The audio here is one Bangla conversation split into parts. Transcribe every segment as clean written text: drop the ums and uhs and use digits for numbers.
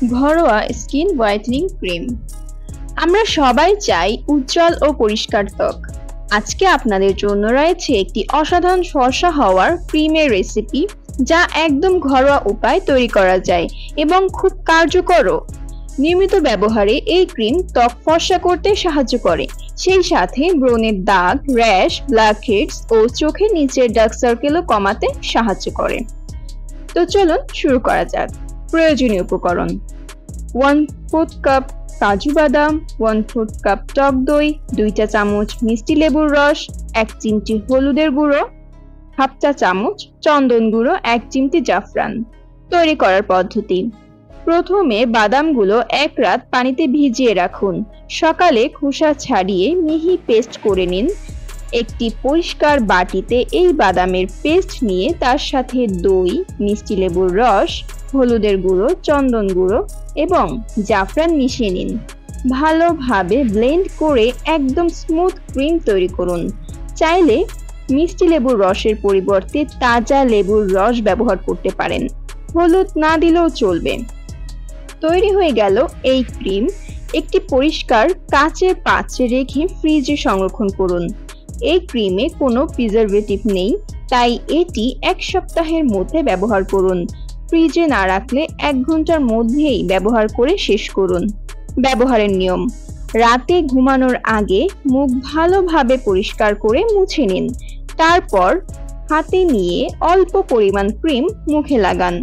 ঘরোয়া স্কিন হোয়াইটেনিং ক্রিম। আমরা সবাই চাই উজ্জ্বল ও পরিষ্কার ত্বক। আজকে আপনাদের জন্য রয়েছে একটি অসাধারণ ফর্সা হওয়ার ক্রিমের রেসিপি, যা একদম ঘরোয়া উপায় তৈরি করা যায় এবং খুব কার্যকরও। নিয়মিত ব্যবহারে এই ক্রিম ত্বক ফর্সা করতে সাহায্য করে, সেই সাথে ব্রণের দাগ, র্যাশ, ব্ল্যাকহেডস ও চোখের নিচের ডার্ক সার্কেলও কমাতে সাহায্য করে। তো চলুন শুরু করা যাক। প্রয়োজনীয় উপকরণ: 1/4 কাপ কাজু বাদাম, 1/4 কাপ টক দই, 2 চা চামচ মিষ্টি লেবুর রস, 1 চিমটি হলুদের গুঁড়ো, হাফ চা চামচ চন্দন গুঁড়ো, 1 চিমটি জাফরান। তৈরি করার পদ্ধতি: প্রথমে বাদামগুলো 1 রাত পানিতে ভিজিয়ে রাখুন। সকালে খোসা ছাড়িয়ে মিহি পেস্ট করে নিন। একটি পরিষ্কার বাটিতে এই বাদামের পেস্ট নিয়ে তার সাথে দই, মিষ্টি লেবুর রস, হলুদের গুঁড়ো, চন্দন গুঁড়ো এবং জাফরান মিশিয়ে নিন। ভালোভাবে ব্লেন্ড করে একদম স্মুথ ক্রিম তৈরি করুন। চাইলে মিষ্টি লেবুর রসের পরিবর্তে তাজা লেবুর রস ব্যবহার করতে পারেন। হলুদ না দিলেও চলবে। তৈরি হয়ে গেল এই ক্রিম। একটি পরিষ্কার কাচের পাত্রে রেখে ফ্রিজে সংরক্ষণ করুন। এই ক্রিমে কোনো প্রিজারভেটিভ নেই, তাই এটি 1 সপ্তাহের মধ্যে ব্যবহার করুন। ফ্রিজে না রাখলে 1 ঘন্টার মধ্যেই ব্যবহার করে শেষ করুন। ব্যবহারের নিয়ম: রাতে ঘুমানোর আগে মুখ ভালোভাবে পরিষ্কার করে মুছে নিন। তারপর হাতে নিয়ে অল্প পরিমাণ ক্রিম মুখে লাগান।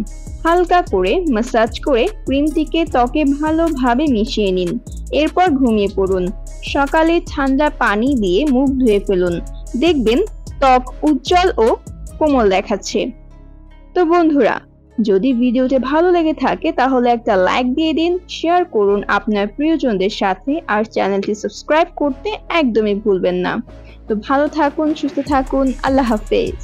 হালকা করে ম্যাসাজ করে ক্রিমটিকে ত্বকে ভালোভাবে মিশিয়ে নিন। এরপর ঘুমিয়ে পড়ুন। সকালে ঠান্ডা পানি দিয়ে মুখ ধুয়ে ফেলুন। দেখবেন ত্বক উজ্জ্বল ও কোমল দেখাচ্ছে। তো বন্ধুরা, যদি ভিডিওটি ভালো লেগে থাকে তাহলে একটা লাইক দিয়ে দিন, শেয়ার করুন আপনার প্রিয়জনদের সাথে, আর চ্যানেলটি সাবস্ক্রাইব করতে একদমই ভুলবেন না। তো ভালো থাকুন, সুস্থ থাকুন। আল্লাহ হাফেজ।